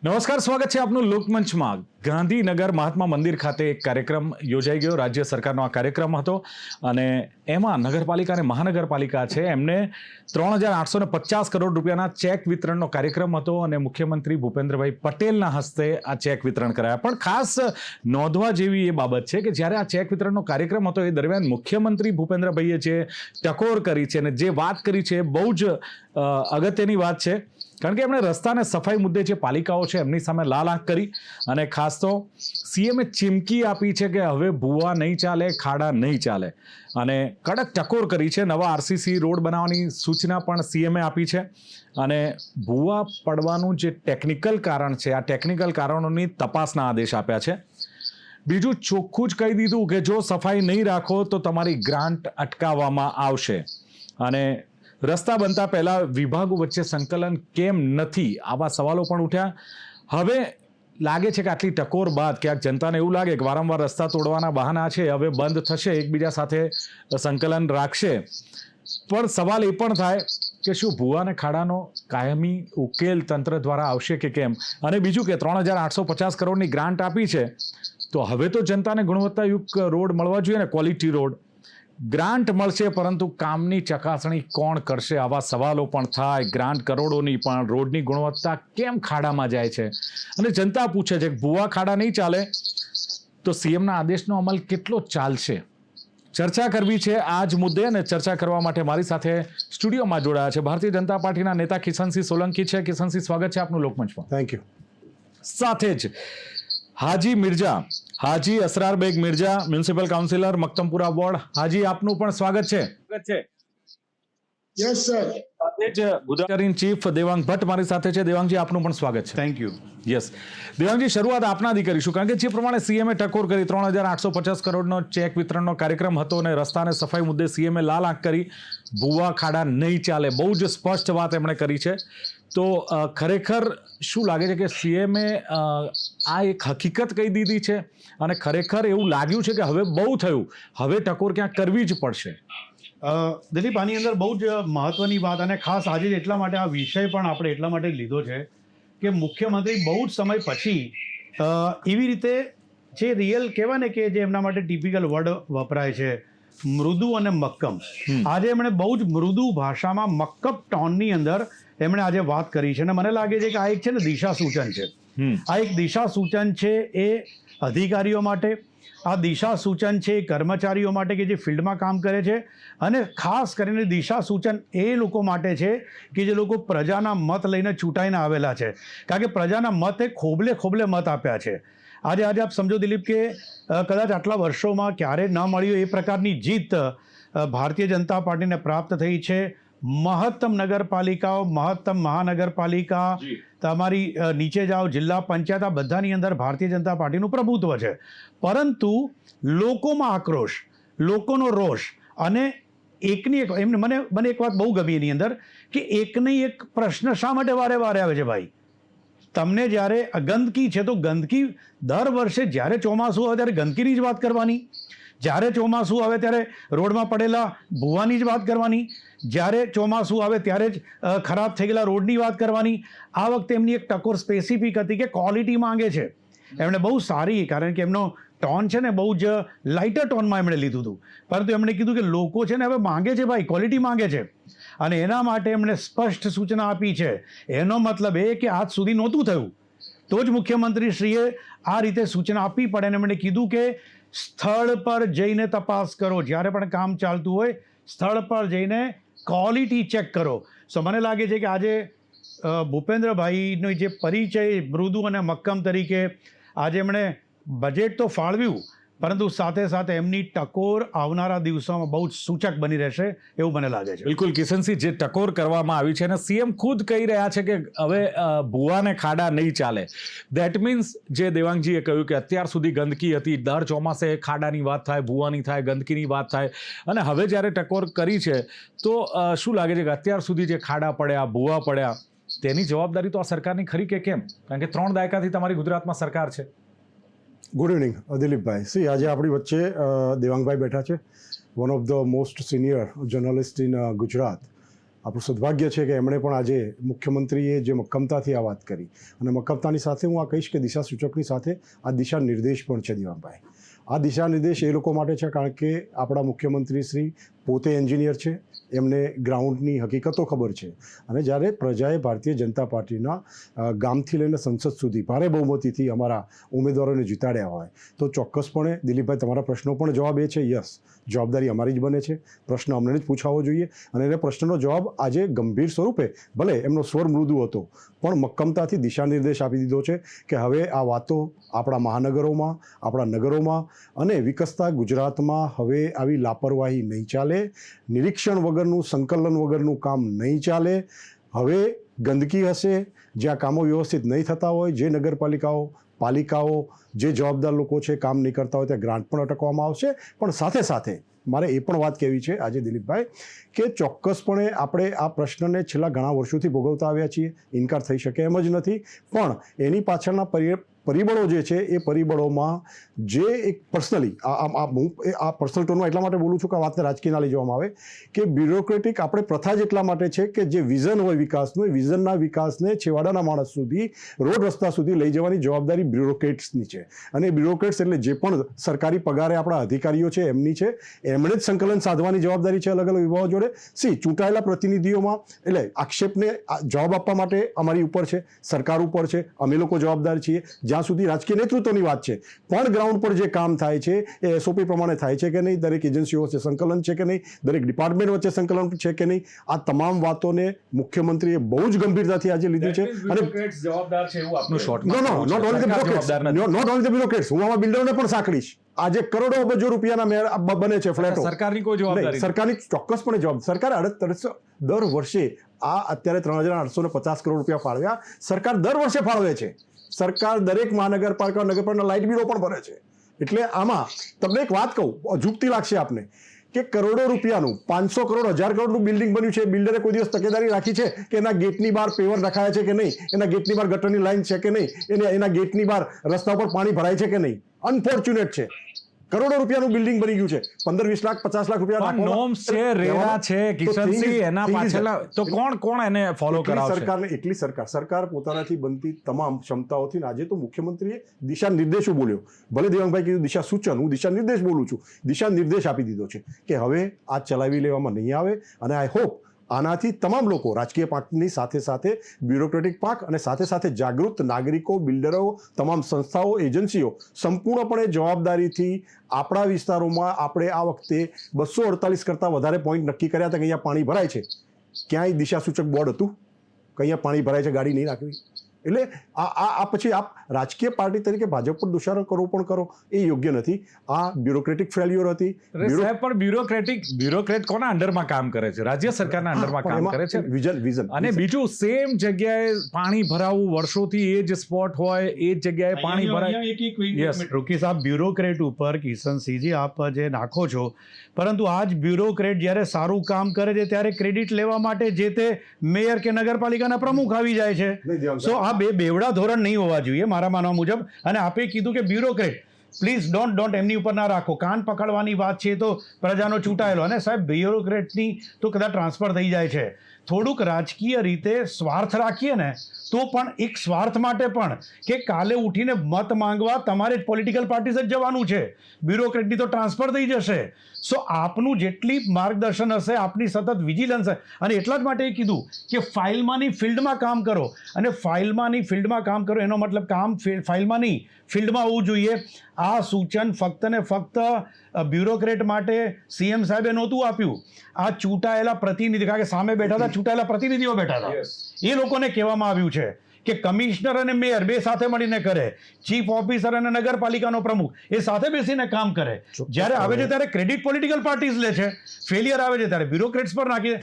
નમસ્કાર, સ્વાગત છે આપનું લોકમંચમાં. ગાંધીનગર મહાત્મા મંદિર ખાતે એક કાર્યક્રમ યોજાઈ ગયો. રાજ્ય સરકારનો આ કાર્યક્રમ હતો અને એમાં નગરપાલિકા અને મહાનગરપાલિકા છે એમને 3,850 કરોડ રૂપિયાના ચેક વિતરણનો કાર્યક્રમ હતો અને મુખ્યમંત્રી ભૂપેન્દ્રભાઈ પટેલના હસ્તે આ ચેક વિતરણ કરાયા. પણ ખાસ નોંધવા જેવી એ બાબત છે કે જ્યારે આ ચેક વિતરણનો કાર્યક્રમ હતો એ દરમિયાન મુખ્યમંત્રી ભૂપેન્દ્રભાઈએ જે ટકોર કરી છે અને જે વાત કરી છે એ બહુ જ અગત્યની વાત છે. કારણ કે એમણે રસ્તાને સફાઈ મુદ્દે જે પાલિકાઓ છે એમની સામે લાલ આંખ કરી અને ખાસ તો સીએમએ ચીમકી આપી છે કે હવે ભૂવા નહીં ચાલે, ખાડા નહીં ચાલે અને કડક ટકોર કરી છે. નવા આરસીસી રોડ બનાવવાની સૂચના પણ સીએમએ આપી છે અને ભૂવા પડવાનું જે ટેકનિકલ કારણ છે આ ટેકનિકલ કારણોની તપાસના આદેશ આપ્યા છે. બીજું ચોખ્ખું જ કહી દીધું કે જો સફાઈ નહીં રાખો તો તમારી ગ્રાન્ટ અટકાવવામાં આવશે અને રસ્તા બનતા પહેલા વિભાગો વચ્ચે સંકલન કેમ નથી, આવા સવાલો પણ ઉઠ્યા. હવે લાગે છે કે આટલી ટકોર બાદ ક્યાંક જનતાને એવું લાગે કે વારંવાર રસ્તા તોડવાના બહાના છે, હવે બંધ થશે, એકબીજા સાથે સંકલન રાખશે. પણ સવાલ એ પણ થાય કે શું ભૂવા અને ખાડાનો કાયમી ઉકેલ તંત્ર દ્વારા આવશે કે કેમ? અને બીજું કે 3,850 કરોડની ગ્રાન્ટ આપી છે તો હવે તો જનતાને ગુણવત્તાયુક્ત રોડ મળવા જોઈએ ને, ક્વોલિટી રોડ. ગ્રાન્ટ મળશે પરંતુ કામની ચકાસણી કોણ કરશે? આવા સવાલો પણ થાય. ગ્રાન્ટ કરોડોની પણ રોડની ગુણવત્તા કેમ ખાડામાં જાય છે? અને જનતા પૂછે છે કે ભૂવા ખાડા નહીં ચાલે તો સીએમના આદેશનો અમલ કેટલો ચાલશે? ચર્ચા કરવી છે આ જ મુદ્દે અને ચર્ચા કરવા માટે મારી સાથે સ્ટુડિયોમાં જોડાયા છે ભારતીય જનતા પાર્ટીના નેતા કિશનસિંહ સોલંકી છે. કિશનસિંહ, સ્વાગત છે આપનું લોકમંચમાં. Thank you. સાથે જ Haji Mirza, Haji Asrar Beg Mirza, municipal councillor Maktampura ward. Haji, આપનું પણ સ્વાગત છે. Yes sir. સાથે જ ગુજરાત ઇન ચીફ દેવાંગ ભટ્ટ મારી સાથે છે. દેવાંગજી, આપનું પણ સ્વાગત છે. Thank you. યસ દેવાંગજી, શરૂઆત આપનાથી કરીશું કારણ કે જે પ્રમાણે સીએમએ ટકોર કરી 3,850 કરોડનો ચેક વિતરણનો કાર્યક્રમ હતો અને રસ્તાને સફાઈ મુદ્દે સીએમએ લાલ આંખ કરી. ભૂવા ખાડા નહીં ચાલે, બહુ જ સ્પષ્ટ વાત એમણે કરી છે. તો ખરેખર શું લાગે છે કે સીએમએ આ એક હકીકત કહી દીધી છે અને ખરેખર એવું લાગ્યું છે કે હવે બહુ થયું, હવે ટકોર ક્યાંક કરવી જ પડશે? દિલીપ, આની અંદર બહુ જ મહત્વની વાત અને ખાસ આજે એટલા માટે આ વિષય પણ આપણે એટલા માટે લીધો છે કે મુખ્યમંત્રી બહુ જ સમય પછી એવી રીતે જે રિયલ કહેવાય ને કે જે એમના માટે ટિપિકલ વર્ડ વપરાય છે, મૃદુ અને મક્કમ. આજે એમણે બહુ જ મૃદુ ભાષામાં મક્કમ ટોનની અંદર એમણે આજે વાત કરી છે અને મને લાગે છે કે આ એક છે ને દિશા સૂચન છે. આ એક દિશા સૂચન છે એ અધિકારીઓ માટે, આ દિશા સૂચન છે એ કર્મચારીઓ માટે કે જે ફિલ્ડમાં કામ કરે છે અને ખાસ કરીને દિશા સૂચન એ લોકો માટે છે કે જે લોકો પ્રજાના મત લઈને ચૂંટાઈને આવેલા છે. કારણ કે પ્રજાના મતે ખોબલે મત આપ્યા છે. આજે આપ સમજો દિલીપ કે કદાચ આટલા વર્ષોમાં ક્યારે ન મળ્યું એ પ્રકારની જીત ભારતીય જનતા પાર્ટીને પ્રાપ્ત થઈ છે. મહત્તમ નગરપાલિકાઓ, મહત્તમ મહાનગરપાલિકા, તમારી નીચે જાઓ જિલ્લા પંચાયત, આ બધાની અંદર ભારતીય જનતા પાર્ટીનું પ્રભુત્વ છે. પરંતુ લોકોમાં આક્રોશ, લોકોનો રોષ અને એકની એક મને એક વાત બહુ ગમી એની અંદર કે એકની એક પ્રશ્ન શા માટે વારે આવે છે ભાઈ? તમને જ્યારે ગંદકી છે તો ગંદકી દર વર્ષે જ્યારે ચોમાસું આવે ત્યારે ગંદકીની જ વાત કરવાની, જ્યારે ચોમાસું આવે ત્યારે રોડમાં પડેલા ભૂવાની જ વાત કરવાની, જ્યારે ચોમાસું આવે ત્યારે જ ખરાબ થઈ ગયેલા રોડની વાત કરવાની. આ વખતે એમની એક ટકોર સ્પેસિફિક હતી કે ક્વોલિટી માંગે છે. એમણે બહુ સારી, કારણ કે એમનો ટોન છે ને બહુ જ લાઇટર ટોનમાં એમણે લીધું હતું, પરંતુ એમણે કીધું કે લોકો છે ને હવે માંગે છે ભાઈ, ક્વોલિટી માંગે છે અને એના માટે એમણે સ્પષ્ટ સૂચના આપી છે. એનો મતલબ એ કે આજ સુધી નહોતું થયું તો જ મુખ્યમંત્રીશ્રીએ આ રીતે સૂચના આપવી પડે અને એમણે કીધું કે સ્થળ પર જઈને તપાસ કરો. જ્યારે પણ કામ ચાલતું હોય સ્થળ પર જઈને ક્વોલિટી ચેક કરો. સો મને લાગે છે કે આજે ભૂપેન્દ્રભાઈનો જે પરિચય મૃદુ અને મક્કમ તરીકે આજે એમણે બજેટ તો ફાળવ્યું, પરંતુ સાથે સાથે એમની ટકોર આવનારા દિવસોમાં બહુ જ સૂચક બની રહેશે એવું મને લાગે છે. બિલકુલ કિશનસિંહ, જે ટકોર કરવામાં આવી છે અને સીએમ ખુદ કહી રહ્યા છે કે હવે ભૂવાને ખાડા નહીં ચાલે. ધેટ મીન્સ જે દેવાંગજીએ કહ્યું કે અત્યાર સુધી ગંદકી હતી, દર ચોમાસે ખાડાની વાત થાય, ભૂવાની થાય, ગંદકીની વાત થાય અને હવે જ્યારે ટકોર કરી છે તો શું લાગે છે કે અત્યાર સુધી જે ખાડા પડ્યા, ભૂવા પડ્યા, તેની જવાબદારી તો આ સરકારની ખરી કે કેમ? કારણ કે 3 દાયકાથી તમારી ગુજરાતમાં સરકાર છે. ગુડ ઇવનિંગ દિલીપભાઈ. સી, આજે આપણી વચ્ચે દેવાંગભાઈ બેઠા છે, one of the most senior journalist in Gujarat. આપણું સદભાગ્ય છે કે એમણે પણ આજે મુખ્યમંત્રીએ જે મક્કમતાથી આ વાત કરી અને મક્કમતાની સાથે હું આ કહીશ કે દિશા સૂચકની સાથે આ દિશા નિર્દેશ પણ છે દિવાંગભાઈ. આ દિશા નિર્દેશ એ લોકો માટે છે કારણ કે આપણા મુખ્યમંત્રી શ્રી પોતે એન્જિનિયર છે, એમને ગ્રાઉન્ડની હકીકતો ખબર છે અને જ્યારે પ્રજાએ ભારતીય જનતા પાર્ટીના ગામથી લઈને સંસદ સુધી ભારે બહુમતીથી અમારા ઉમેદવારોને જીતાડ્યા હોય તો ચોક્કસપણે દિલીપભાઈ તમારા પ્રશ્નો પણ જવાબ એ છે યસ, જવાબદારી અમારી જ બને છે, પ્રશ્ન અમને જ પૂછાવો જોઈએ અને એને પ્રશ્નનો જવાબ આજે ગંભીર સ્વરૂપે, ભલે એમનો સ્વર મૃદુ હતો પણ મક્કમતાથી દિશા નિર્દેશ આપી દીધો છે કે હવે આ વાતો આપણા મહાનગરોમાં, આપણા નગરોમાં અને વિકસતા ગુજરાતમાં હવે આવી લાપરવાહી નહીં ચાલે, નિરીક્ષણ વગરનું, સંકલન વગરનું કામ નહીં ચાલે. હવે ગંદકી હશે, જ્યાં કામો વ્યવસ્થિત નહીં થતા હોય, જે પાલિકાઓ જે જવાબદાર લોકો છે કામ નહીં કરતા હોય ત્યાં ગ્રાન્ટ પણ અટકવામાં આવશે. પણ સાથે સાથે મારે એ પણ વાત કહેવી છે આજે દિલીપભાઈ કે ચોક્કસપણે આપણે આ પ્રશ્નને છેલ્લા ઘણા વર્ષોથી ભોગવતા આવ્યા છીએ, ઇનકાર થઈ શકે એમ જ નથી. પણ એની પાછળના પરિબળો જે છે એ પરિબળોમાં જે એક પર્સનલી આ પર્સનલ ટોનમાં એટલા માટે બોલું છું કે આ વાતને રાજકીય ના લઈ જવામાં આવે કે બ્યુરોક્રેટિક આપણે પ્રથા જ એટલા માટે છે કે જે વિઝન હોય વિકાસનું, એ વિઝનના વિકાસને છેવાડાના માણસ સુધી, રોડ રસ્તા સુધી લઈ જવાની જવાબદારી બ્યુરોક્રેટ્સની છે. અને બ્યુરોક્રેટ્સ એટલે જે પણ સરકારી પગારે આપણા અધિકારીઓ છે એમની છે, એમણે જ સંકલન સાધવાની જવાબદારી છે અલગ અલગ વિભાગો જોડે. ચૂંટાયેલા પ્રતિનિધિઓમાં એટલે આક્ષેપને જવાબ આપવા માટે અમારી ઉપર છે, સરકાર ઉપર છે, અમે લોકો જવાબદાર છીએ જ્યાં સુધી રાજકીય નેતૃત્વની વાત છે. પણ ગ્રાઉન્ડ પર જે કામ થાય છે એ એસઓપી પ્રમાણે થાય છે કે નહીં, દરેક એજન્સીઓ વચ્ચે સંકલન છે કે નહીં, દરેક ડિપાર્ટમેન્ટ વચ્ચે સંકલન છે કે નહીં, આ તમામ વાતોને મુખ્યમંત્રીએ બહુ જ ગંભીરતાથી આજે લીધી છે. અને જવાબદાર છે એવું આપનું શોર્ટમાં નોટ ઓનલી ધ બ્યુરોક્રેટ્સ, હું આમાં બિલ્ડરોને પણ સાંકળીશ. આજે કરોડો અબજો રૂપિયાના બને છે ફ્લેટો, સરકારની કોઈ જવાબદારી, સરકારની ચોક્કસપણે જવાબદારી. સરકારે દર વર્ષે આ અત્યારે 3,850 કરોડ રૂપિયા ફાળવ્યા, સરકાર દર વર્ષે ફાળવે છે. સરકાર દરેક મહાનગરપાલિકા, નગરપાલિકા લાઇટ બિલો પણ ભરે છે. એટલે આમાં તમને એક વાત કહું, અજુગતી લાગશે આપને કે કરોડો રૂપિયાનું 500 કરોડ 1000 કરોડનું બિલ્ડિંગ બન્યું છે. બિલ્ડરે કોઈ દિવસ તકેદારી રાખી છે કે એના ગેટની બહાર પેવર રખાયા છે કે નહીં, એના ગેટની બહાર ગટરની લાઈન છે કે નહીં, એના ગેટની બહાર રસ્તા ઉપર પાણી ભરાય છે કે નહીં? અનફોર્ચ્યુનેટ છે. કરોડો રૂપિયાનું બિલ્ડિંગ બની ગયું છે, 15-20 લાખ 50 લાખ રૂપિયા નોર્મ્સ છે, રેરા છે, કિશનસિંહ, એના પાછળ તો કોણ એને ફોલો કરાવશે? એટલી સરકાર પોતાનાથી બનતી તમામ ક્ષમતાઓથી આજે તો મુખ્યમંત્રીએ દિશા નિર્દેશો બોલ્યો, ભલે દેવાંગભાઈ કીધું દિશા સૂચન, હું દિશા નિર્દેશ બોલું છું, દિશા નિર્દેશ આપી દીધો છે કે હવે આ ચલાવી લેવામાં નહીં આવે. અને આઈ હોપ આનાથી તમામ લોકો, રાજકીય પાંખની સાથે સાથે બ્યુરોક્રેટિક પાંખ અને સાથે સાથે જાગૃત નાગરિકો, બિલ્ડરો, તમામ સંસ્થાઓ, એજન્સીઓ સંપૂર્ણપણે જવાબદારીથી આપણા વિસ્તારોમાં આપણે આ વખતે 248 કરતાં વધારે પોઈન્ટ નક્કી કર્યા હતા કે અહીંયા પાણી ભરાય છે. ક્યાંય દિશા સૂચક બોર્ડ હતું કે અહીંયા પાણી ભરાય છે, ગાડી નહીં નાખવી? એટલે આ પછી આપ રાજકીય પાર્ટી તરીકે ભાજપ પર દોષારોપ કરવો પણ કરો એ યોગ્ય નથી. આ બ્યુરોક્રેટિક ફેલ્યુઅર હતી. પણ બ્યુરોક્રેટ કોના અંડરમાં કામ કરે છે? રાજ્ય સરકારના અંડરમાં કામ કરે છે. વિઝન અને બીજું સેમ જગ્યાએ પાણી ભરાવું, વર્ષોથી એ જ સ્પોટ હોય, એ જ જગ્યાએ પાણી ભરાય. રૂકી સાહેબ, બ્યુરોક્રેટ ઉપર કિશનસિંહજી આપ જે નાખો છો, પરંતુ આ જ બ્યુરોક્રેટ જ્યારે સારું કામ કરે છે ત્યારે ક્રેડિટ લેવા માટે જે તે મેયર કે નગરપાલિકાના પ્રમુખ આવી જાય છે. સો આ બેવડા ધોરણ નહીં હોવા જોઈએ મારા માનવા મુજબ. અને આપે કીધું કે બ્યુરોક્રેટ, પ્લીઝ ડોન્ટ એમની ઉપર ના રાખો. કાન પકડવાની વાત છે તો પ્રજાનો ચૂંટાયેલો, અને સાહેબ બ્યુરોક્રેટની તો કદાચ ટ્રાન્સફર થઈ જાય છે. થોડુંક રાજકીય રીતે સ્વાર્થ રાખીએ ને તો પણ એક સ્વાર્થ માટે પણ કે કાલે ઉઠીને મત માંગવા તમારે જ પોલિટિકલ પાર્ટીઝ જ જવાનું છે, બ્યુરોક્રેટની તો ટ્રાન્સફર થઈ જશે. સો આપનું જેટલી માર્ગદર્શન હશે, આપની સતત વિજિલન્સ, અને એટલા જ માટે એ કીધું કે ફાઇલમાંની ફિલ્ડમાં કામ કરો. અને ફાઇલમાંની ફિલ્ડમાં કામ કરો એનો મતલબ કામ ફાઇલમાંની ફિલ્ડમાં હોવું જોઈએ. આ સૂચન ફક્ત ને ફક્ત બ્યુરોક્રેટ માટે સીએમ સાહેબે નહોતું આપ્યું, આ ચૂંટાયેલા પ્રતિનિધિ, કારણ કે સામે બેઠા હતા, ચૂંટાયેલા પ્રતિનિધિઓ બેઠા હતા, એ લોકોને કહેવામાં આવ્યું છે કે કમિશનર અને મેયર બે સાથે મળીને કરે, ચીફ ઓફિસર અને નગરપાલિકાનો પ્રમુખ એ સાથે બેસીને કામ કરે. જ્યારે આવે છે ત્યારે ક્રેડિટ પોલિટિકલ પાર્ટીઝ લે છે, ફેલિયર આવે છે ત્યારે બ્યુરોક્રેટ્સ પર નાખી દે.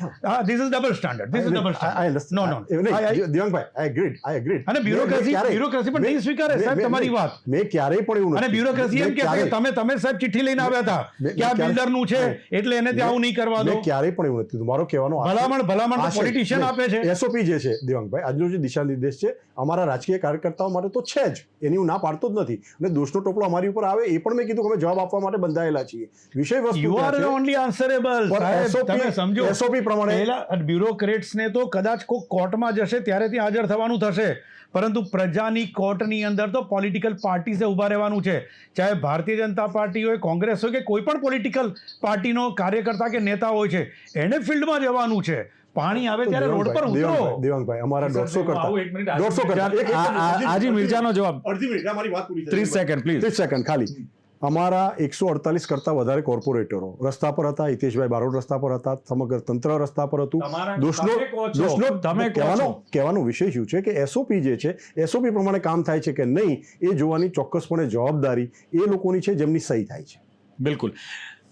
This is double standard, this is double standard. No દેવાંગભાઈ, આઈ એગ્રીડ. અને બ્યુરોક્રેસી પણ નહીં સ્વીકારે સાહેબ તમારી વાત. મેં ક્યારેય પણ એવું અને બ્યુરોક્રેસી એમ કહે કે તમે સાહેબ ચિઠ્ઠી લઈને આવ્યા હતા કે આ બિલ્ડરનું છે એટલે એને ત્યાં આવું નહીં કરવા દો. ક્યારેય પણ એવું નથી. મારો કહેવાનો ભલામણ પોલિટિશિયન આપે છે. એસઓપી જે છે દેવાંગભાઈ, આજનો જે દિશા નિર્દેશ છે અમારા રાજકીય કાર્યકર્તાઓ માટે તો છે જ, એની હું ના પાડતો જ નથી, અને દોષનો ટોપલો અમારી ઉપર આવે એ પણ મેં કીધું કે અમે જવાબ આપવા માટે બંધાયેલા છીએ. વિષય વસ્તુ યુ આર ઓનલી આન્સરેબલ. તમે સમજો SOP પ્રમાણે પહેલા બ્યુરોક્રેટ્સને તો કદાચ કોઈ કોર્ટમાં જશે ત્યારે ત્યાં હાજર થવાનું થશે, પરંતુ પ્રજાની કોર્ટની અંદર તો પોલિટિકલ પાર્ટીસે ઊભા રહેવાનું છે. ચાહે ભારતીય જનતા પાર્ટી હોય, કોંગ્રેસ હોય કે કોઈ પણ પોલિટિકલ પાર્ટીનો કાર્યકર્તા કે નેતા હોય છે, એને ફિલ્ડમાં જવાનું છે. પાણી આવે ત્યારે રોડ પર ઉતરો. દેવાંગભાઈ અમારા 150 કરતા હાજી મિર્જાનો જવાબ અડધી મિનિટ મારી વાત પૂરી 30 સેકન્ડ પ્લીઝ. 30 સેકન્ડ ખાલી. અમારા 148 કરતા વધારે કોર્પોરેટરો રસ્તા પર હતા. હિતેશભાઈ બારોટ રસ્તા પર હતા, સમગ્ર તંત્ર રસ્તા પર હતું. કહેવાનો વિષય શું છે કે SOP જે છે, SOP પ્રમાણે કામ થાય છે કે નહીં એ જોવાની ચોક્કસપણે જવાબદારી એ લોકોની છે જેમની સહી થાય છે. બિલકુલ.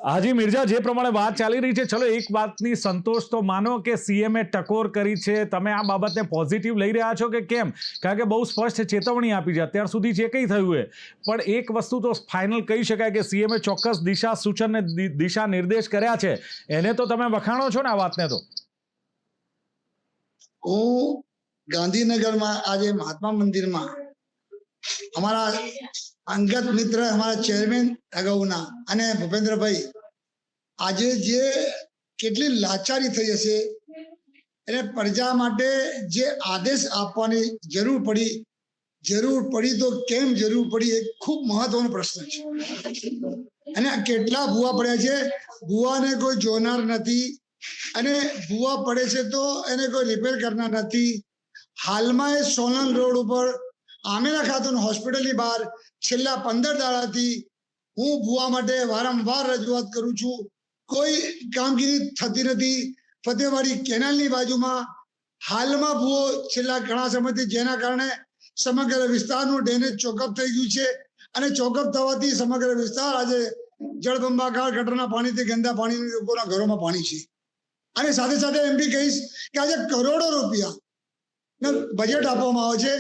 હાજી મિર્જા, જે પ્રમાણે વાત ચાલી રહી છે, ચલો એક વાતની સંતોષ તો માનો કે CM એ ટકોર કરી છે. તમે આ બાબતને પોઝિટિવ લઈ રહ્યા છો કે કેમ? કારણ કે બહુ સ્પષ્ટ ચેતવણી આપી છે અત્યાર સુધી જે કંઈ થયું હોય, પણ એક વસ્તુ તો ફાઇનલ કહી શકાય કે CM એ ચોક્કસ દિશા સૂચન ને દિશા નિર્દેશ કર્યા છે. એને તો તમે વખાણો છો ને આ વાતને? તો હું ગાંધીનગરમાં આજે મહાત્મા મંદિરમાં અમારા અંગત મિત્ર અમારા ચેરમેન અગાઉના અને ભૂપેન્દ્રભાઈ આજે જે કેટલી લાચારી થઈ હશે, એને પ્રજા માટે જે આદેશ આપવાની જરૂર પડી તો કેમ જરૂર પડી એ ખૂબ મહત્વનો પ્રશ્ન છે. અને કેટલા ભૂવા પડ્યા છે, ભૂવાને કોઈ જોનાર નથી, અને ભૂવા પડે છે તો એને કોઈ રિપેર કરનાર નથી. હાલમાં એ સોનલ રોડ ઉપર આમેરા ખાતુન હોસ્પિટલની બહાર છેલ્લા 15 દાડાથી હું ભૂવા માટે વારંવાર રજૂઆત કરું છું. કોઈ કામગીરી થતી નથી. ફતેહવાડી કેનાલની બાજુમાં હાલમાં ભૂવો છેલ્લા ઘણા સમયથી, જેના કારણે સમગ્ર વિસ્તારનું ડ્રેનેજ ચોકઅપ થઈ ગયું છે, અને ચોકઅપ થવાથી સમગ્ર વિસ્તાર આજે જળબંબાકાર ગટરના પાણીથી ગંદા પાણી લોકોના ઘરોમાં પાણી છે. અને સાથે સાથે એમ બી કહીશ કે આજે કરોડો રૂપિયા બજેટ આપવામાં આવે છે.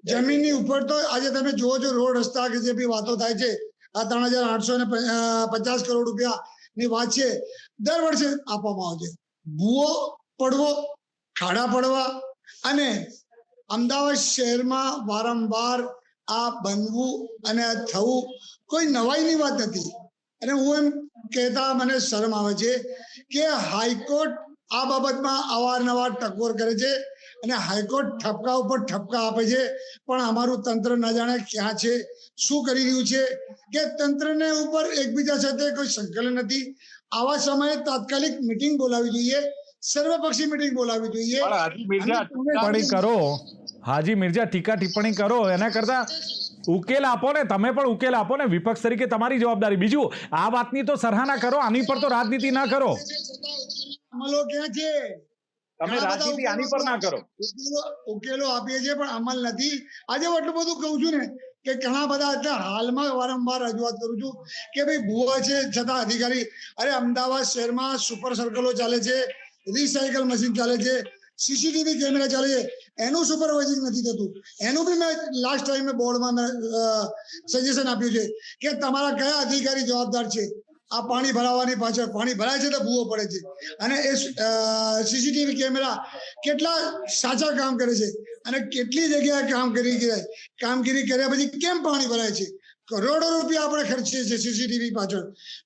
જમીનની ઉપર તો આજે તમે જુઓ છો રોડ રસ્તા કે જે બી વાતો થાય છે, આ 3,850 કરોડ રૂપિયાની વાત છે, દર વર્ષે આપવામાં આવે છે. ભૂવો પડવો, ખાડા પડવા અને અમદાવાદ શહેરમાં વારંવાર આ બનવું અને આ થવું કોઈ નવાઈની વાત નથી. અને હું એમ કહેતા મને શરમ આવે છે કે હાઈકોર્ટ આ બાબતમાં અવારનવાર ટકોર કરે છે, અને હાઈકોર્ટ ઠપકા ઉપર ઠપકા આપે છે, પણ અમારું તંત્ર ન જાણે ક્યાં છે, શું કરી રહ્યું છે, કે તંત્રને ઉપર એકબીજા સાથે કોઈ સંકલન નથી. આવા સમયે તાત્કાલિક મિટિંગ બોલાવવી જોઈએ, સર્વપક્ષી મિટિંગ બોલાવવી જોઈએ. ટિપ્પણી કરો હાજી મિર્જા, ટીકા ટિપ્પણી કરો, એના કરતા ઉકેલ આપો ને, તમે પણ ઉકેલ આપો ને. વિપક્ષ તરીકે તમારી જવાબદારી. બીજું આ વાતની તો સરાહના કરો, આની પર તો રાજનીતિ ના કરો. અમલો ક્યાં છે? તમે રાજનીતિ આની પર ના કરો. ઉકેલો આપીએ છીએ પણ અમલ નથી. આજે હું એટલું બધું કહું છું ને કે ઘણા બધા એટલે હાલમાં વારંવાર રજૂઆત કરું છું કે ભાઈ ભૂવા છે છતાં અધિકારી, અરે અમદાવાદ શહેરમાં સુપર સર્કલો ચાલે છે, રિસાયકલ મશીન ચાલે છે, CCTV કેમેરા ચાલે છે, એનું સુપરવાઇઝિંગ નથી થતું. એનું બી મેં લાસ્ટ ટાઈમ બોર્ડમાં મેં સજેશન આપ્યું છે કે તમારા કયા અધિકારી જવાબદાર છે. આ પાણી ભરાવાની પાછળ પાણી ભરાય છે તો ભૂવો પડે છે, અને એ CCTV કેમેરા કેટલા સાચા કામ કરે છે અને કેટલી જગ્યાએ કામગીરી કર્યા પછી કેમ પાણી ભરાય છે. કરોડો રૂપિયા આપણે ખર્ચીએ છીએ CCTV પાછળ.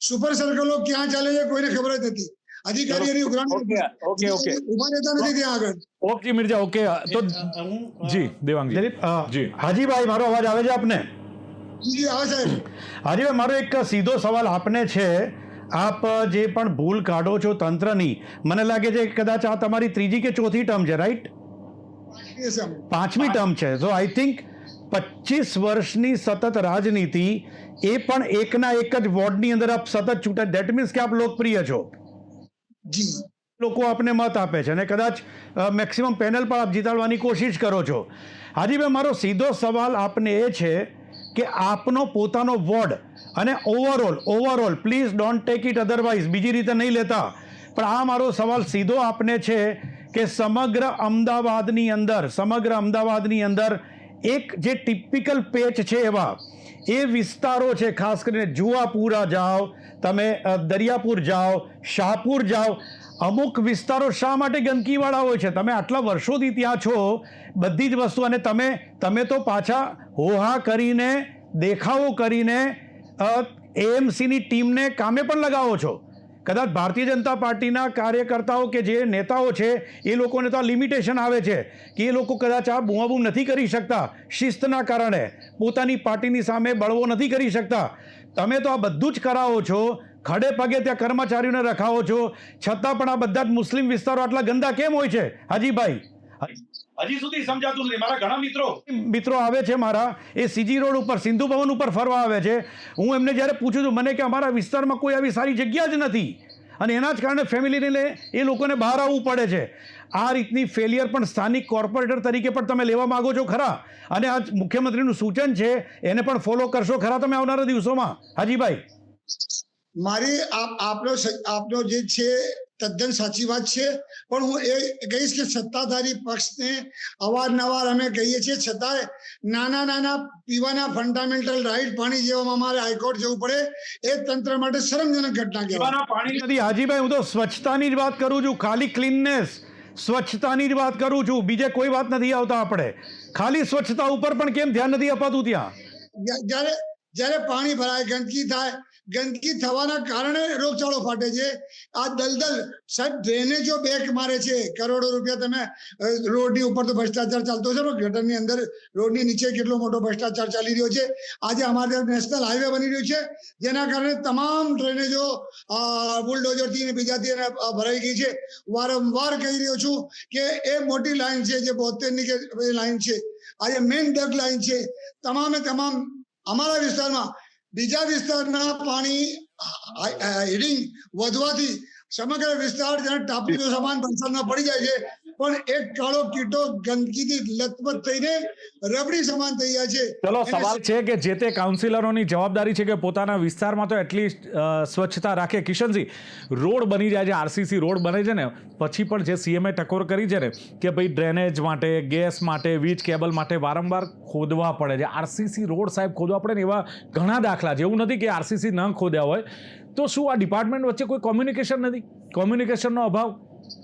સુપર સર્કલો ક્યાં ચાલે છે કોઈને ખબર જ નથી. અધિકારીઓની ઉભા રહેતા નથી ત્યાં આગળ. Okay Mirza, okay. તો જી દેવાંગજી. જી હાજીભાઈ, મારો અવાજ આવે છે આપને? જી આવે સાહેબ. હાજીભાઈ, મારો એક સીધો સવાલ આપને છે. આપ જે પણ ભૂલ કાઢો છો તંત્રની, મને લાગે છે કદાચ આ તમારી 3જી કે 4થી ટર્મ છે, રાઈટ? 5મી ટર્મ છે. સો આઈ થિંક 25 વર્ષની સતત રાજનીતિ, એ પણ એકના એક જ વોર્ડની અંદર આપ સતત ચૂંટાય, ધેટ મીન્સ કે આપ લોકપ્રિય છો. જી, લોકો આપને મત આપે છે અને કદાચ મેક્સિમમ પેનલ પણ આપ જીતાડવાની કોશિશ કરો છો. હાજીભાઈ, મારો સીધો સવાલ આપને એ છે કે આપનો પોતાનો વોર્ડ અને overall please don't take it otherwise, બીજી રીતે નહીં લેતા, પણ આ મારો સવાલ સીધો આપને છે કે સમગ્ર અમદાવાદની અંદર એક જે ટિપિકલ પેચ છે એવા એ વિસ્તારો છે, ખાસ કરીને જુવાપુરા જાઓ, તમે દરિયાપુર જાઓ, શાહપુર જાઓ, અમુક વિસ્તારો શા માટે ગંદકીવાળા હોય છે? તમે આટલા વર્ષોથી ત્યાં છો, બધી જ વસ્તુ, અને તમે તો પાછા હોહા કરીને, દેખાવો કરીને એએમસીની ટીમને કામે પણ લગાવો છો. કદાચ ભારતીય જનતા પાર્ટીના કાર્યકર્તાઓ કે જે નેતાઓ છે એ લોકોને તો આ લિમિટેશન આવે છે કે એ લોકો કદાચ આ બૂમાબૂમ નથી કરી શકતા શિસ્તના કારણે, પોતાની પાર્ટીની સામે બળવો નથી કરી શકતા. તમે તો આ બધું જ કરાવો છો, ખડે પગે ત્યાં કર્મચારીઓને રખાવો છો, છતાં પણ આ બધા જ મુસ્લિમ વિસ્તારો આટલા ગંદા કેમ હોય છે? હાજીભાઈ, હજી સુધી સમજાતું નથી. મારા ઘણા મિત્રો આવે છે મારા, એ સીજી રોડ ઉપર, સિંધુ ભવન ઉપર ફરવા આવે છે. હું એમને જ્યારે પૂછું છું, મને કે અમારા વિસ્તારમાં કોઈ આવી સારી જગ્યા જ નથી, અને એના જ કારણે ફેમિલીને લઈ એ લોકોને બહાર આવવું પડે છે. આ રીતની ફેલિયર પણ સ્થાનિક કોર્પોરેટર તરીકે પણ તમે લેવા માગો છો ખરા? અને આ મુખ્યમંત્રીનું સૂચન છે, એને પણ ફોલો કરશો ખરા તમે આવનારા દિવસોમાં? હાજીભાઈ, મારી આપનો જે છે તદ્દન સાચી વાત છે, પણ હું એ કહીશ કે સત્તાધારી પક્ષને અવારનવાર અમે કહીએ છીએ, છતાંય નાના પીવાના ફંડામેન્ટલ રાઇટ પાણી જેવામાં અમારે હાઈકોર્ટ જવું પડે, એ તંત્ર માટે શરમજનક ઘટના કહેવાય. પાણી નથી. હાજીભાઈ, હું તો સ્વચ્છતાની જ વાત કરું છું, ખાલી ક્લીનનેસ, સ્વચ્છતાની જ વાત કરું છું, બીજે કોઈ વાત નથી આવતા. આપણે ખાલી સ્વચ્છતા ઉપર પણ કેમ ધ્યાન નથી અપાતું? ત્યાં જ્યારે પાણી ભરાય, ગંદકી થાય, ગંદકી થવાના કારણે રોગચાળો ફાટે છે. આ દલદલ સાહેબ, ડ્રેનેજો બેક મારે છે, કરોડો રૂપિયા. તમે રોડની ઉપર તો ભ્રષ્ટાચાર ચાલતો છે, ગટરની અંદર, રોડની નીચે કેટલો મોટો ભ્રષ્ટાચાર ચાલી રહ્યો છે. આજે અમારે ત્યાં નેશનલ હાઈવે બની રહ્યું છે, જેના કારણે તમામ ડ્રેનેજો બુલડોઝરથી ને બીજાથી ભરાઈ ગઈ છે. વારંવાર કહી રહ્યો છું કે એ મોટી લાઈન છે, જે 72ની કે લાઈન છે, આજે મેઇન ડગ લાઈન છે. તમામે તમામ અમારા વિસ્તારમાં બીજા વિસ્તારના પાણી હિડિંગ વધવાથી સમગ્ર વિસ્તાર જેને ટાપુનો સમાન વરસાદમાં પડી જાય છે, પણ એક કાળો કીટો ગંદકીથી લથપથ થઈને રબડી સમાન થઈ જાય છે. ચલો, સવાલ છે કે જે તે કાઉન્સિલરોની જવાબદારી છે કે પોતાના વિસ્તારમાં તો એટલીસ્ટ સ્વચ્છતા રાખે. કિશનસિંહ, રોડ બની જાય છે, આરસીસી રોડ બને છે ને, પછી પણ જે સીએમએ ટકોર કરી છે ને કે ભાઈ ડ્રેનેજ માટે, ગેસ માટે, વીજ કેબલ માટે વારંવાર ખોદવા પડે છે. આરસીસી રોડ સાહેબ ખોદવા પડે ને એવા ઘણા દાખલા છે. એવું નથી કે આરસીસી ન ખોદ્યા હોય. તો શું આ ડિપાર્ટમેન્ટ વચ્ચે કોઈ કોમ્યુનિકેશન નથી? કોમ્યુનિકેશનનો અભાવ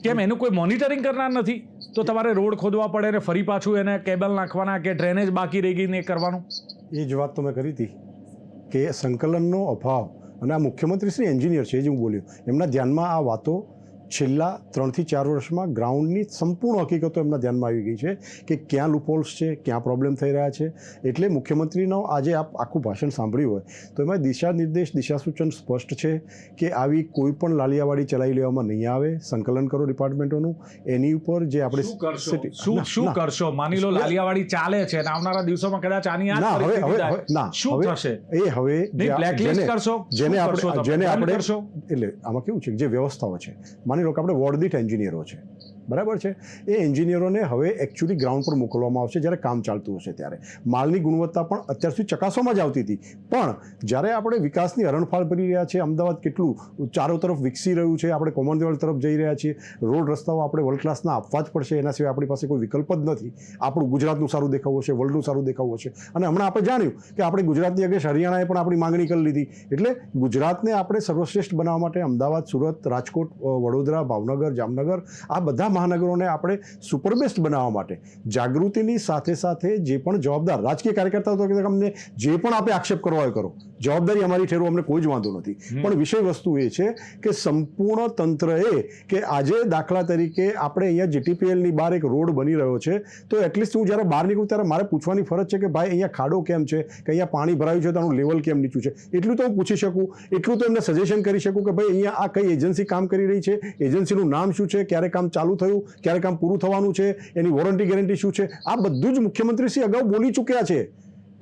કેમ? એનું કોઈ મોનિટરિંગ કરનાર નથી? તો તમારે રોડ ખોદવા પડે ને ફરી પાછું એને કેબલ નાખવાના કે ડ્રેનેજ બાકી રહી ગઈ ને એ કરવાનું. એ જ વાત તમે કરી હતી કે સંકલનનો અભાવ, અને આ મુખ્યમંત્રી શ્રી એન્જિનિયર છે, જે હું બોલ્યો, એમના ધ્યાનમાં આ વાતો છેલ્લા 3 થી 4 વર્ષમાં ગ્રાઉન્ડની સંપૂર્ણ હકીકતો એમના ધ્યાનમાં આવી ગઈ છે કે ક્યાં લૂપહોલ્સ છે, ક્યાં પ્રોબ્લેમ થઈ રહ્યા છે. એટલે મુખ્યમંત્રીનો આજે આપ આખું ભાષણ સાંભળ્યું હોય તો એમાં દિશા નિર્દેશ, દિશા સૂચન સ્પષ્ટ છે કે આવી કોઈ પણ લાલિયાવાડી ચલાવી લેવામાં નહીં આવે. સંકલન કરો ડિપાર્ટમેન્ટોનું. એની ઉપર જે આપણે શું કરશો? માની લો લાલિયાવાડી ચાલે છે અને આવનારા દિવસોમાં કદાચ આની શું થશે? એ હવે બ્લેકલિસ્ટ કરશો, જેને આપણે એટલે આમાં કેવું છે જે વ્યવસ્થાઓ છે, માની લો કે આપણે વોર્ડ દીઠ એન્જિનિયરો છે, બરાબર છે, એ એન્જિનિયરોને હવે એકચ્યુઅલી ગ્રાઉન્ડ પર મોકલવામાં આવશે જ્યારે કામ ચાલતું હશે ત્યારે. માલની ગુણવત્તા પણ અત્યાર સુધી ચકાસવામાં જ આવતી હતી, પણ જ્યારે આપણે વિકાસની હરણફાળ ભરી રહ્યા છીએ, અમદાવાદ કેટલું ચારો તરફ વિકસી રહ્યું છે, આપણે કોમનવેલ્થ તરફ જઈ રહ્યા છીએ, રોડ રસ્તાઓ આપણે વર્લ્ડ ક્લાસના આપવા જ પડશે, એના સિવાય આપણી પાસે કોઈ વિકલ્પ જ નથી. આપણું ગુજરાતનું સારું દેખાવું હશે, વર્લ્ડનું સારું દેખાવું હશે. અને હમણાં આપણે જાણ્યું કે આપણે ગુજરાતની અગેન્સ્ટ હરિયાણાએ પણ આપણી માંગણી કરી લીધી. એટલે ગુજરાતને આપણે સર્વશ્રેષ્ઠ બનાવવા માટે અમદાવાદ, સુરત, રાજકોટ, વડોદરા, ભાવનગર, જામનગર, આ બધા મહાનગરોને આપણે સુપરબેસ્ટ બનાવવા માટે જાગૃતિની સાથે સાથે જે પણ જવાબદાર રાજકીય કાર્યકર્તાઓ તો અમને જે પણ આપણે આક્ષેપ કરવા હોય કરો, જવાબદારી અમારી ઠેરવું, અમને કોઈ જ વાંધો નથી. પણ વિષય વસ્તુ એ છે કે સંપૂર્ણ તંત્રએ કે આજે દાખલા તરીકે આપણે અહીંયા જીટીપીએલની બહાર એક રોડ બની રહ્યો છે, તો એટલીસ્ટ હું જ્યારે બહાર નીકળું ત્યારે મારે પૂછવાની ફરજ છે કે ભાઈ અહીંયા ખાડો કેમ છે, કે અહીંયા પાણી ભરાયું છે તો આનું લેવલ કેમ નીચું છે. એટલું તો હું પૂછી શકું, એટલું તો એમને સજેશન કરી શકું કે ભાઈ અહીંયા આ કઈ એજન્સી કામ કરી રહી છે, એજન્સીનું નામ શું છે, ક્યારે કામ ચાલુ થયું, ક્યારે કામ પૂરું થવાનું છે, એની વોરંટી ગેરંટી શું છે. આ બધું જ મુખ્યમંત્રીશ્રી અગાઉ બોલી ચૂક્યા છે,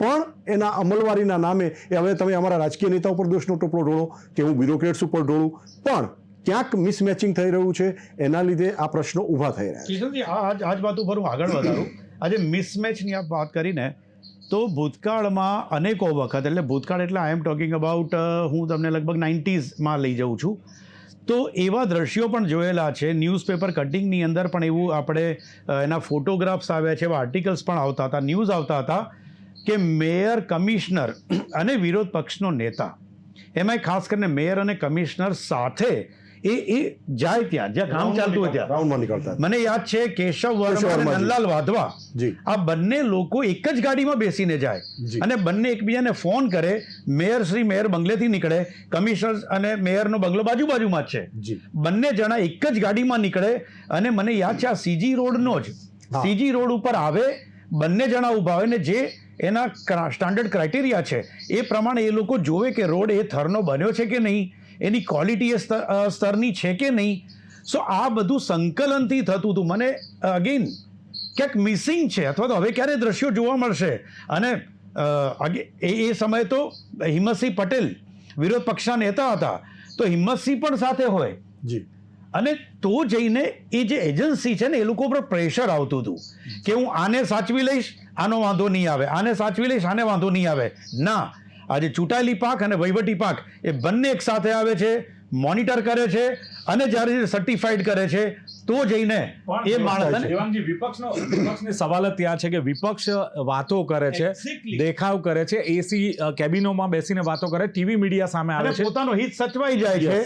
પણ એના અમલવારીના નામે એ હવે તમે અમારા રાજકીય નેતાઓ પર દોષનો ટોપલો ઢોળો કે હું બ્યુરોક્રેટ્સ ઉપર ઢોળું, પણ ક્યાંક મિસમેચિંગ થઈ રહ્યું છે, એના લીધે આ પ્રશ્નો ઊભા થઈ રહ્યા છે. કિશનજી, આ જ વાત ઉપર હું આગળ વધારું. આજે મિસમેચની આપ વાત કરીને તો ભૂતકાળમાં અનેકો વખત, એટલે ભૂતકાળ એટલે આઈ એમ ટોકિંગ અબાઉટ, હું તમને લગભગ 90s લઈ જાઉં છું, તો એવા દ્રશ્યો પણ જોયેલા છે. ન્યૂઝપેપર કટિંગની અંદર પણ એવું આપણે એના ફોટોગ્રાફ્સ આવ્યા છે, એવા આર્ટિકલ્સ પણ આવતા હતા, ન્યૂઝ આવતા હતા કે મેયર, કમિશનર અને વિરોધ પક્ષનો નેતા, એમાંય ખાસ કરીને મેયર અને કમિશનર સાથે એ જાય જ્યાં કામ ચાલતું હોય ત્યાં રાઉન્ડમાં નીકળતા. મને યાદ છે કેશવ વર્મા અને વર્માજી. નંદલાલ વાધવા જી. આ બંને લોકો એક જ ગાડીમાં બેસીને જાય જી. અને બંને એકબીજાને ફોન કરે. મેયર બંગલેથી નીકળે, કમિશનર અને મેયરનો બંગલો બાજુમાં જ છે. જી. બંને જણા એક જ ગાડીમાં નીકળે અને મને યાદ છે આ સીજી રોડનો જ હા. સીજી રોડ ઉપર આવે, બંને જણા ઊભા હોય ને જે એના સ્ટાન્ડર્ડ ક્રાઇટેરિયા છે એ પ્રમાણે એ લોકો જોવે કે રોડ એ થરનો બન્યો છે કે નહીં, એની ક્વોલિટી એ સ્તરની છે કે નહીં. સો આ બધું સંકલનથી થતું હતું. મને અગેન ક્યાંક મિસિંગ છે, અથવા તો હવે ક્યારે દ્રશ્યો જોવા મળશે. અને એ સમયે તો હિંમતસિંહ પટેલ વિરોધ પક્ષના નેતા હતા, તો હિંમતસિંહ પણ સાથે હોય જી. અને તો જઈને એ જે એજન્સી છે ને એ લોકો પર પ્રેશર આવતું હતું કે હું આને સાચવી લઈશ, આનો વાંધો નહીં આવે, આને સાચવી લઈશ, આને વાંધો નહીં આવે. ના, આજે ચૂંટાયેલી પાંખ અને વહીવટી પાંખ એ બંને એક સાથે આવે છે, મોનિટર કરે છે અને જ્યારે સર્ટિફાઈડ કરે છે તો જઈને એ માણસ. દેવાંગજી, વિપક્ષની સવાલ જ ત્યાં છે કે વિપક્ષ વાતો કરે છે, Exactly. દેખાવ કરે છે, એસી કેબિનોમાં બેસીને વાતો કરે, ટીવી મીડિયા સામે આવે અને છે. પોતાનો હિત સચવાઈ જાય છે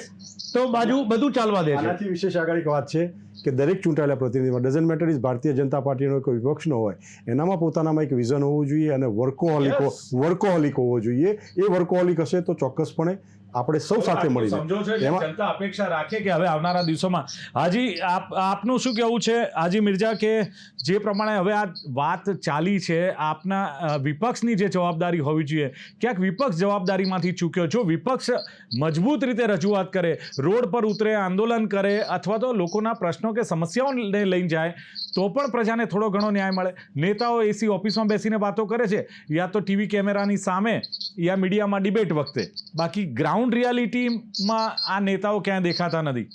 તો બધું ચાલવા દે છે. આનાથી વિશેષ આગળ એક વાત છે કે દરેક ચૂંટાયેલા પ્રતિનિધિમાં doesn't matter is Bharatiya Janata પાર્ટીનો કોઈ વિપક્ષ ન હોય, એનામાં પોતાનામાં એક વિઝન હોવું જોઈએ અને વર્કોહોલિક હોવો જોઈએ. એ વર્કોહોલિક હશે તો ચોક્કસપણે આપણે સૌ સાથે મળીને સમજો છો કે એમાં જનતા અપેક્ષા રાખે કે હવે આવનારા દિવસોમાં હાજી આપનું શું કહેવું છે હાજી મિર્ઝા, કે જે પ્રમાણે હવે આ વાત ચાલી છે, આપના વિપક્ષની જે જવાબદારી હોવી જોઈએ, ક્યાંક વિપક્ષ જવાબદારીમાંથી ચૂક્યો. જો વિપક્ષ મજબૂત રીતે રજૂઆત કરે, રોડ પર ઉતરે, આંદોલન કરે, અથવા તો લોકોના પ્રશ્નો કે સમસ્યાઓને લઈને જાય, તો પણ પ્રજાને થોડો ઘણો ન્યાય મળે. નેતાઓ એસી ઓફિસમાં બેસીને વાતો કરે છે, યા તો ટીવી કેમેરાની સામે, યા મીડિયામાં ડિબેટ વખતે. બાકી ગ્રાઉન્ડ રિયાલિટીમાં આ નેતાઓ ક્યાંય દેખાતા નથી.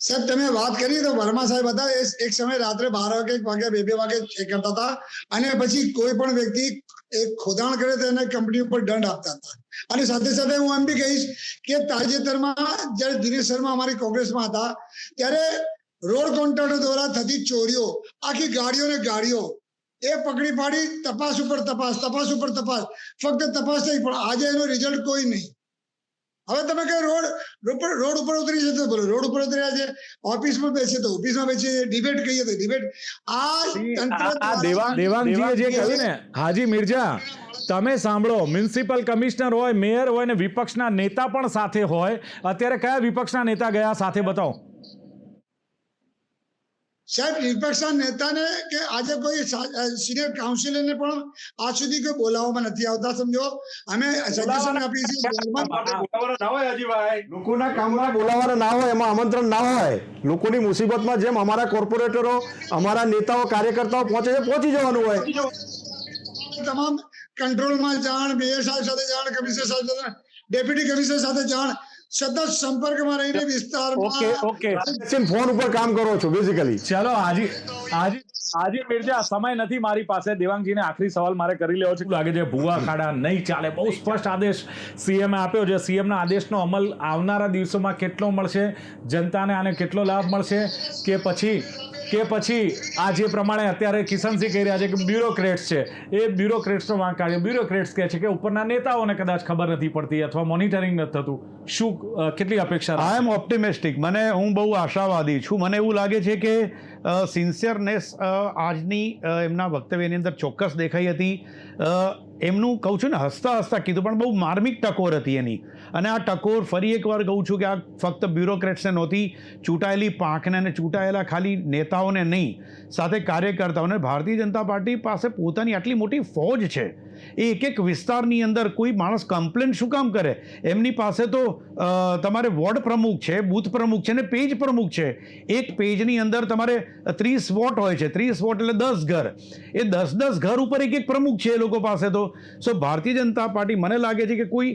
સાહેબ તમે વાત કરી તો વર્મા સાહેબ હતા, એક સમય રાત્રે 12 વાગે 2 વાગે એ કરતા હતા અને પછી કોઈ પણ વ્યક્તિ એક ખોદાણ કરે તો એને કંપની ઉપર દંડ આપતા હતા. અને સાથે સાથે હું એમ બી કહીશ કે તાજેતરમાં જ્યારે દિનેશ શર્મા અમારી કોંગ્રેસમાં હતા ત્યારે રોડ કોન્ટ્રાક્ટર દ્વારા થતી ચોરીઓ, આખી ગાડીઓ એ પકડી પાડી, તપાસ ઉપર તપાસ, ફક્ત તપાસ થઈ, પણ આજે એનો રિઝલ્ટ કોઈ નહીં. હવે તમે કઈ રોડ ઉપર ઉતરી છે તો બોલો, રોડ ઉપર ઉતર્યા છે, ઓફિસમાં બેસે તો ઓફિસમાં બેસે, ડિબેટ કહીએ તો ડિબેટ. આ દેવાંગજીએ જે કહ્યું ને, હાજી મિર્ઝા તમે સાંભળો, મ્યુનિસિપલ કમિશનર હોય, મેયર હોય ને વિપક્ષના નેતા પણ સાથે હોય. અત્યારે કયા વિપક્ષના નેતા ગયા સાથે બતાવો સાહેબ. વિપક્ષના નેતાને કે આજે કોઈ સિનિયર કાઉન્સિલરને પણ આજ સુધી કોઈ બોલાવવામાં નથી આવતા. સમજો અમે સજેશન આપીએ છીએ, લોકોના કામમાં બોલાવાના ના હોય, એમાં આમંત્રણ ના હોય. લોકોની મુસીબતમાં જેમ અમારા કોર્પોરેટરો, અમારા નેતાઓ, કાર્યકર્તાઓ પહોંચે છે, પહોંચી જવાનું હોય. તમામ કંટ્રોલમાં જાણ, મેયર સાહેબ સાથે જાણ, કમિશનર સાહેબ સાથે, ડેપ્યુટી કમિશનર સાથે જાણ, સતત સંપર્કમાં રહીને વિસ્તારમાં ફોન ઉપર કામ કરો છો બેઝિકલી. ચલો હાજી મિર્ઝા, સમય નથી મારી પાસે. દેવાંગજીને આખરી સવાલ મારે કરી લેવો છે. લાગે છે ભૂવા ખાડા નહીં ચાલે, બહુ સ્પષ્ટ આદેશ સીએમએ આપ્યો છે. સીએમના આદેશનો અમલ આવનારા દિવસોમાં કેટલો મળશે, જનતાને આને કેટલો લાભ મળશે, કે પછી આ જે પ્રમાણે અત્યારે કિશનસિંહ કહી રહ્યા છે કે બ્યુરોક્રેટ્સ છે, એ બ્યુરોક્રેટ્સનો વાંક કાઢ્યો. બ્યુરોક્રેટ્સ કહે છે કે ઉપરના નેતાઓને કદાચ ખબર નથી પડતી અથવા મોનિટરિંગ નથી થતું. શું કેટલી અપેક્ષા? આઈ એમ ઓપ્ટિમિસ્ટિક. હું બહુ આશાવાદી છું. મને એવું લાગે છે કે સિન્સિયરનેસ આજની એમના વક્તવ્યની અંદર ચોક્કસ દેખાઈ હતી. એમનું કહું છું ને, હસતા કીધું, પણ બહુ માર્મિક ટકોર હતી એની. અને આ ટકોર ફરી એકવાર કહું છું કે આ ફક્ત બ્યુરોક્રેટ્સને નહોતી, ચૂંટાયેલી પાંખને અને ચૂંટાયેલા ખાલી નેતાઓને નહીં, સાથે કાર્યકર્તાઓને. ભારતીય જનતા પાર્ટી પાસે પોતાની આટલી મોટી ફોજ છે. એ એક વિસ્તારની અંદર કોઈ માણસ કમ્પ્લેન શું કામ કરે? એમની પાસે તો તમારે વોર્ડ પ્રમુખ છે, બૂથ પ્રમુખ છે ને પેજ પ્રમુખ છે. એક પેજની અંદર તમારે 30 વોટ હોય છે, 30 વોટ એટલે 10 ઘર. એ 10 ઘર ઉપર એક પ્રમુખ છે એ લોકો પાસે તો. સો ભારતીય જનતા પાર્ટી, મને લાગે છે કે કોઈ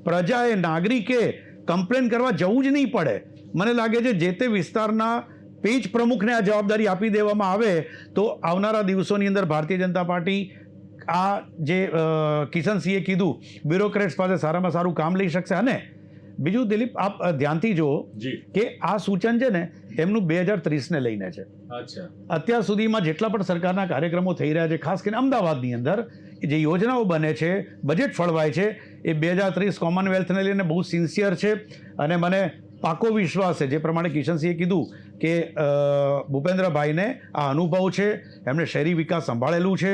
પ્રજાએ, નાગરિકે કમ્પ્લેન કરવા જવું જ નહીં પડે. મને લાગે છે જે તે વિસ્તારના પેજ પ્રમુખને આ જવાબદારી આપી દેવામાં આવે તો આવનારા દિવસોની અંદર ભારતીય જનતા પાર્ટી આ જે કિશનસિંહે કીધું, બ્યુરોક્રેટ્સ પાસે સારામાં સારું કામ લઈ શકશે. અને બીજું દિલીપ, આપ ધ્યાનથી જુઓ કે આ સૂચન છે ને એમનું 2030ને લઈને છે. અત્યાર સુધીમાં જેટલા પણ સરકારના કાર્યક્રમો થઈ રહ્યા છે, ખાસ કરીને અમદાવાદની અંદર જે યોજનાઓ બને છે, બજેટ ફળવાય છે, એ 2030 કોમનવેલ્થને લઈને બહુ સિન્સિયર છે. અને મને પાકો વિશ્વાસ છે, જે પ્રમાણે કિશનસિંહે કીધું કે ભૂપેન્દ્રભાઈને આ અનુભવ છે, એમણે શહેરી વિકાસ સંભાળેલું છે,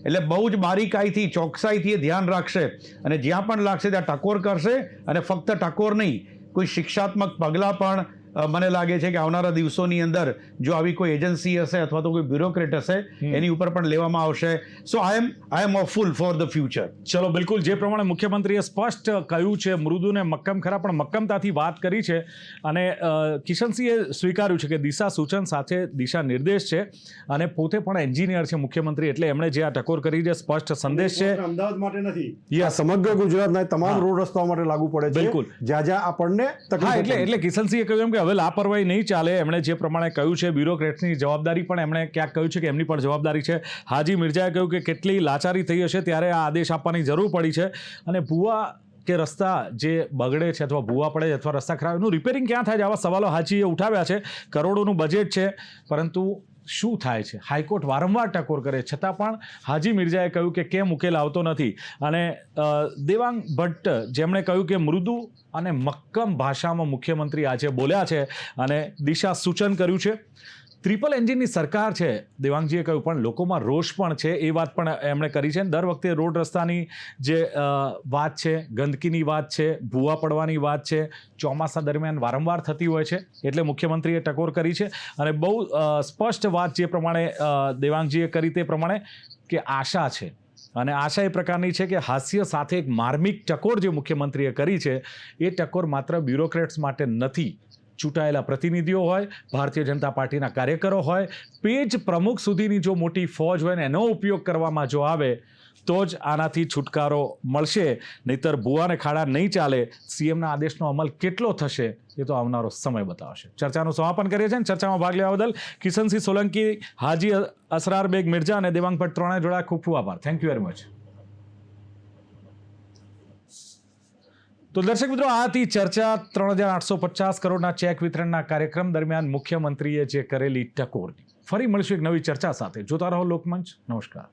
એટલે બહુ જ બારીકાઈથી ચોકસાઈથી એ ધ્યાન રાખશે અને જ્યાં પણ લાગશે ત્યાં ટકોર કરશે. અને ફક્ત ટકોર નહીં, કોઈ શિક્ષાત્મક પગલાં પણ મને લાગે છે કે આવનારા દિવસોની અંદર જો આવી કોઈ એજન્સી હશે અથવા તો કોઈ બ્યુરોક્રેટ હશે એની ઉપર પણ લેવામાં આવશે. સો આઈ એમ હોપફુલ ફોર ધ ફ્યુચર. ચલો, બિલકુલ જે પ્રમાણે મુખ્યમંત્રીએ સ્પષ્ટ કહ્યું છે, મૃદુ ને મક્કમ ખરા પણ મક્કમતાથી વાત કરી છે. અને કિશનસિંહે સ્વીકાર્યું છે કે દિશા સૂચન સાથે દિશા નિર્દેશ છે અને પોતે પણ એન્જિનિયર છે મુખ્યમંત્રી, એટલે એમણે જે આ ટકોર કરી છે સ્પષ્ટ સંદેશ છે. અમદાવાદ માટે નથી, આ સમગ્ર ગુજરાતના તમામ રોડ રસ્તાઓ માટે લાગુ પડે છે. બિલકુલ. જ્યાં આપણને એટલે કિશનસિંહે કહ્યું એમ કે હવે લાપરવાહી નહીં ચાલે. એમણે જે પ્રમાણે કહ્યું છે બ્યુરોક્રેટ્સની જવાબદારી પણ એમણે ક્યાંક કહ્યું છે કે એમની પણ જવાબદારી છે. હાજી મિર્ઝાએ કહ્યું કે કેટલી લાચારી થઈ હશે ત્યારે આ આદેશ આપવાની જરૂર પડી છે. અને ભૂવા કે રસ્તા જે બગડે છે અથવા ભૂવા પડે અથવા રસ્તા ખરાબ, એનું રિપેરિંગ ક્યાં થાય છે? આવા સવાલો હાજીએ ઉઠાવ્યા છે. કરોડોનું બજેટ છે, પરંતુ શું થાય છે? હાઈકોર્ટ વારંવાર ટકોર કરે, છતાં પણ હાજી મિર્ઝાએ કહ્યું કે કેમ ઉકેલ આવતો નથી. અને દેવાંગ ભટ્ટ જેમણે કહ્યું કે મૃદુ અને મક્કમ ભાષામાં મુખ્યમંત્રી આજે બોલ્યા છે અને દિશા સૂચન કર્યું છે. ટ્રિપલ એન્જિનની સરકાર છે દેવાંગજીએ કહ્યું, પણ લોકોમાં રોષ પણ છે, એ વાત પણ એમણે કરી છે. દર વખતે રોડ રસ્તાની જે વાત છે, ગંદકીની વાત છે, ભૂવા પડવાની વાત છે, ચોમાસા દરમિયાન વારંવાર થતી હોય છે, એટલે મુખ્યમંત્રીએ ટકોર કરી છે. અને બહુ સ્પષ્ટ વાત જે પ્રમાણે દેવાંગજીએ કરી તે પ્રમાણે કે આશા છે, અને આશા એ પ્રકારની છે કે હાસ્ય સાથે એક માર્મિક ટકોર જે મુખ્યમંત્રીએ કરી છે, એ ટકોર માત્ર બ્યુરોક્રેટ્સ માટે નથી. ચૂંટાયેલા પ્રતિનિધિઓ હોય, ભારતીય જનતા પાર્ટીના કાર્યકરો હોય, પેજ પ્રમુખ સુધીની જો મોટી ફોજ હોય ને એનો ઉપયોગ કરવામાં જો આવે તો જ આનાથી છુટકારો મળશે. નહીતર ભૂવાને ખાડા નહીં ચાલે. સીએમના આદેશનો અમલ કેટલો થશે એ તો આવનારો સમય બતાવશે. ચર્ચાનું સમાપન કરીએ છીએ. ચર્ચામાં ભાગ લેવા બદલ કિશનસિંહ સોલંકી, હાજી અસરાર બેગ મિર્ઝા અને દેવાંગ ભટ્ટ ત્રણેય જોડા ખૂબ ખૂબ આભાર. Thank you very much. તો દર્શક મિત્રો, આ હતી ચર્ચા 3,850 કરોડના ચેક વિતરણના કાર્યક્રમ દરમિયાન મુખ્યમંત્રીએ જે કરેલી ટકોરની. ફરી મળીશું એક નવી ચર્ચા સાથે. જોતા રહો લોકમંચ. નમસ્કાર.